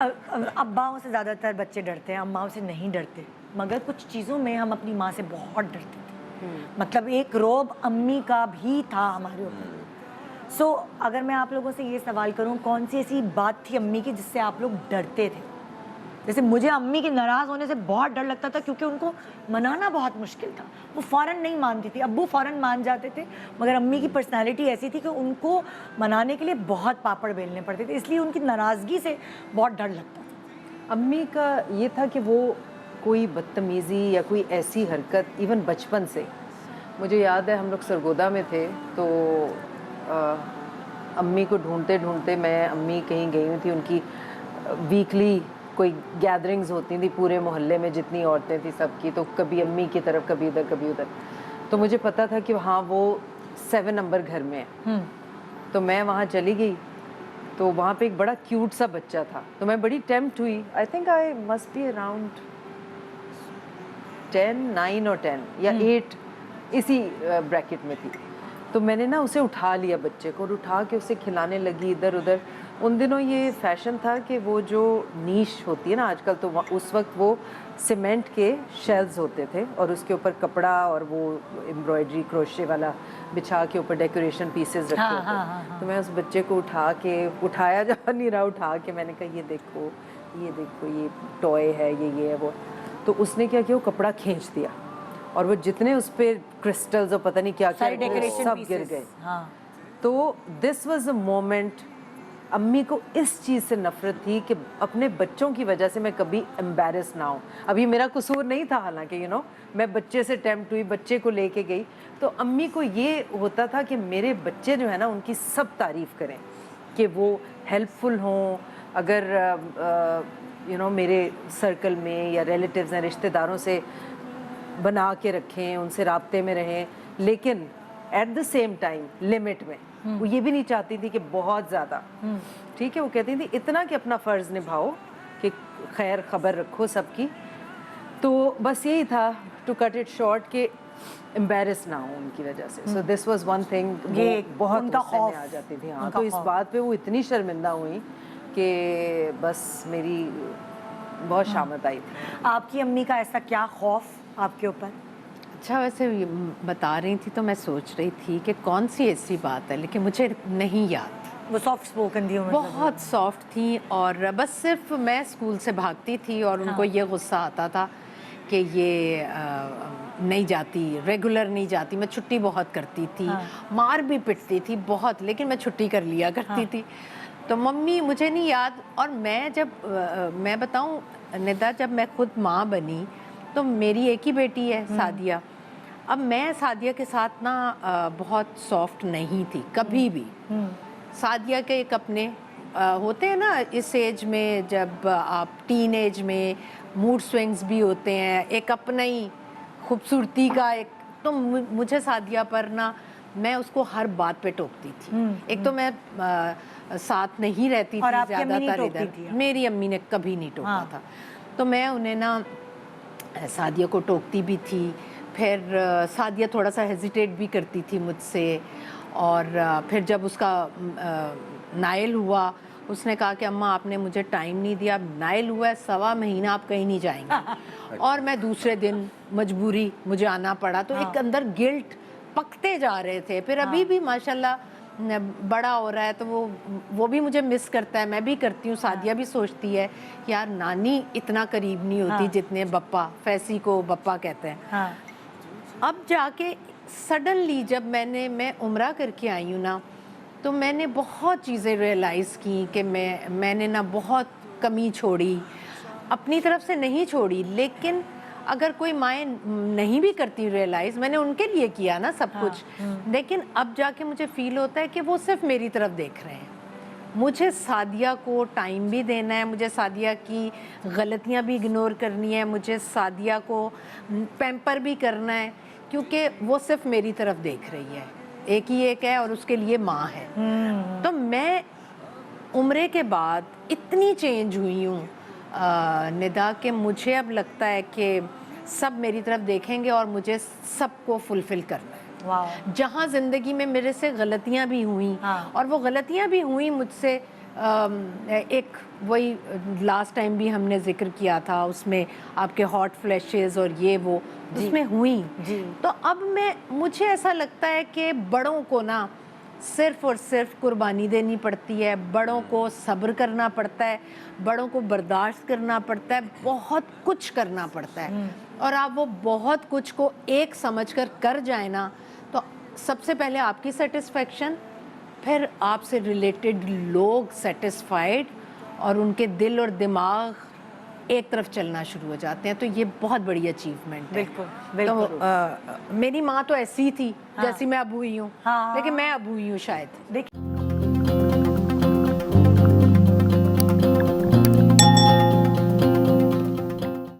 अब्बाओं से ज़्यादातर बच्चे डरते हैं, अम्माओं से नहीं डरते, मगर कुछ चीज़ों में हम अपनी माँ से बहुत डरते थे। मतलब एक रौब अम्मी का भी था हमारे ऊपर। सो अगर मैं आप लोगों से ये सवाल करूँ, कौन सी ऐसी बात थी अम्मी की जिससे आप लोग डरते थे? जैसे मुझे अम्मी के नाराज़ होने से बहुत डर लगता था, क्योंकि उनको मनाना बहुत मुश्किल था। वो फ़ौरन नहीं मानती थी, अब्बू फ़ौरन मान जाते थे, मगर अम्मी की पर्सनैलिटी ऐसी थी कि उनको मनाने के लिए बहुत पापड़ बेलने पड़ते थे, इसलिए उनकी नाराज़गी से बहुत डर लगता था। अम्मी का ये था कि वो कोई बदतमीज़ी या कोई ऐसी हरकत इवन बचपन से, मुझे याद है हम लोग सरगोदा में थे तो अम्मी को ढूंढते ढूंढते मैं अम्मी कहीं गई हुई थी, उनकी वीकली कोई गैदरिंग्स होती थी पूरे मोहल्ले में, जितनी औरतें थी सबकी, तो कभी अम्मी की तरफ कभी इधर कभी उधर, तो मुझे पता था कि हाँ वो 7 नंबर घर में है। तो मैं वहाँ चली गई, तो वहाँ पे एक बड़ा क्यूट सा बच्चा था, तो मैं बड़ी टेम्प्ट हुई। I think I must be around 9 और 10 या 8 इसी ब्रैकेट में थी। तो मैंने ना उसे उठा लिया बच्चे को, और उठा के उसे खिलाने लगी इधर उधर। उन दिनों ये फैशन था कि वो जो नीश होती है ना आजकल, तो उस वक्त वो सीमेंट के शेल्व्स होते थे और उसके ऊपर कपड़ा और वो एम्ब्रॉयडरी क्रोशे वाला बिछा के ऊपर डेकोरेशन पीसेस रखे होते। तो मैं उस बच्चे को उठाया जा नहीं रहा, उठा के मैंने कहा ये देखो ये टॉय है, ये है वो। तो उसने क्या किया, वो कपड़ा खींच दिया और वो जितने उस पे क्रिस्टल्स और पता नहीं क्या क्या सब गिर गए। तो दिस वाज अ मोमेंट, अम्मी को इस चीज़ से नफरत थी कि अपने बच्चों की वजह से मैं कभी एम्बैरस ना हूँ। अभी मेरा कसूर नहीं था, हालांकि मैं बच्चे से टेम्प्ट हुई, बच्चे को लेके गई, तो अम्मी को ये होता था कि मेरे बच्चे जो है ना उनकी सब तारीफ़ करें, कि वो हेल्पफुल हों। अगर मेरे सर्कल में या रिलेटिव्स हैं, रिश्तेदारों से बना के रखें, उनसे राब्ते में रहें, लेकिन at the same time limit में। वो ये भी नहीं चाहती थी कि बहुत ज़्यादा, ठीक है, वो कहती थी इतना कि अपना फ़र्ज़ निभाओ, कि खैर खबर रखो सबकी। तो बस यही था, टू कट इट शॉर्ट, कि एम्बैरस ना हो उनकी वजह से। So this was one thing, ये बहुत गुस्से में आ जाती थी। हाँ, तो इस बात पे वो इतनी शर्मिंदा हुई कि बस मेरी बहुत शामत आई थी। आपकी अम्मी का ऐसा क्या खौफ आपके ऊपर? अच्छा, वैसे बता रही थी तो मैं सोच रही थी कि कौन सी ऐसी बात है, लेकिन मुझे नहीं याद। वो सॉफ्ट स्पोकन थी, बहुत सॉफ्ट थी, और बस सिर्फ मैं स्कूल से भागती थी और उनको ये गुस्सा आता था कि ये नहीं जाती, रेगुलर नहीं जाती। मैं छुट्टी बहुत करती थी, मार भी पिटती थी बहुत, लेकिन मैं छुट्टी कर लिया करती थी। तो मम्मी, मुझे नहीं याद। और मैं बताऊं निदा, जब मैं खुद माँ बनी तो मेरी एक ही बेटी है, सादिया। अब मैं सादिया के साथ ना बहुत सॉफ्ट नहीं थी कभी भी। सादिया के एक अपने होते हैं ना इस एज में, जब आप टीन एज में मूड स्विंग्स भी होते हैं, एक अपना ही खूबसूरती का एक। तो मुझे सादिया पर ना, मैं उसको हर बात पे टोकती थी। एक तो मैं साथ नहीं रहती थी ज़्यादातर इधर, मेरी अम्मी ने कभी नहीं टोका था, तो मैं उन्हें ना सादिया को टोकती भी थी। फिर सादिया थोड़ा सा हेजिटेट भी करती थी मुझसे, और फिर जब उसका नाइल हुआ, उसने कहा कि अम्मा आपने मुझे टाइम नहीं दिया, नाइल हुआ है 1.25 महीना, आप कहीं नहीं जाएंगे। और मैं दूसरे दिन मजबूरी मुझे आना पड़ा, तो एक अंदर गिल्ट पकते जा रहे थे। फिर अभी भी माशाल्लाह बड़ा हो रहा है, तो वो भी मुझे मिस करता है, मैं भी करती हूँ। सादिया भी सोचती है यार नानी इतना करीब नहीं होती जितने बप्पा, फैसी को बप्पा कहते हैं। अब जाके सडनली जब मैं उम्रा करके आई हूँ ना, तो मैंने बहुत चीज़ें रियलाइज़ की कि मैंने ना बहुत कमी छोड़ी, अपनी तरफ से नहीं छोड़ी, लेकिन अगर कोई माएँ नहीं भी करती रियलाइज़, मैंने उनके लिए किया ना सब कुछ। लेकिन अब जाके मुझे फ़ील होता है कि वो सिर्फ मेरी तरफ देख रहे हैं। मुझे सादिया को टाइम भी देना है, मुझे सादिया की गलतियाँ भी इग्नोर करनी है, मुझे सादिया को पैम्पर भी करना है, क्योंकि वो सिर्फ मेरी तरफ देख रही है। एक ही एक है और उसके लिए माँ है। तो मैं उम्रे के बाद इतनी चेंज हुई हूँ निदा, कि मुझे अब लगता है कि सब मेरी तरफ देखेंगे और मुझे सबको फुलफिल करना है। जहाँ ज़िंदगी में मेरे से गलतियाँ भी हुई, और वो गलतियाँ भी हुई मुझसे ایک وہی لاسٹ ٹائم بھی ہم نے ذکر کیا تھا اس میں آپ کے ہاٹ فلیشز اور یہ وہ اس میں ہوئی. تو اب مجھے ایسا لگتا ہے کہ بڑوں کو نا صرف اور صرف قربانی دینی پڑتی ہے, بڑوں کو صبر کرنا پڑتا ہے, بڑوں کو برداشت کرنا پڑتا ہے, بہت کچھ کرنا پڑتا ہے, اور آپ وہ بہت کچھ کو ایک سمجھ کر جائیں نا تو سب سے پہلے آپ کی سیٹسفیکشن, پھر آپ سے ریلیٹڈ لوگ سیٹسفائیڈ, اور ان کے دل اور دماغ ایک طرف چلنا شروع ہو جاتے ہیں. تو یہ بہت بڑی اچیومنٹ ہے. بالکل. تو میری ماں تو ایسی تھی جیسی میں اب ہوئی ہوں, لیکن میں اب ہوئی ہوں شاید. دیکھیے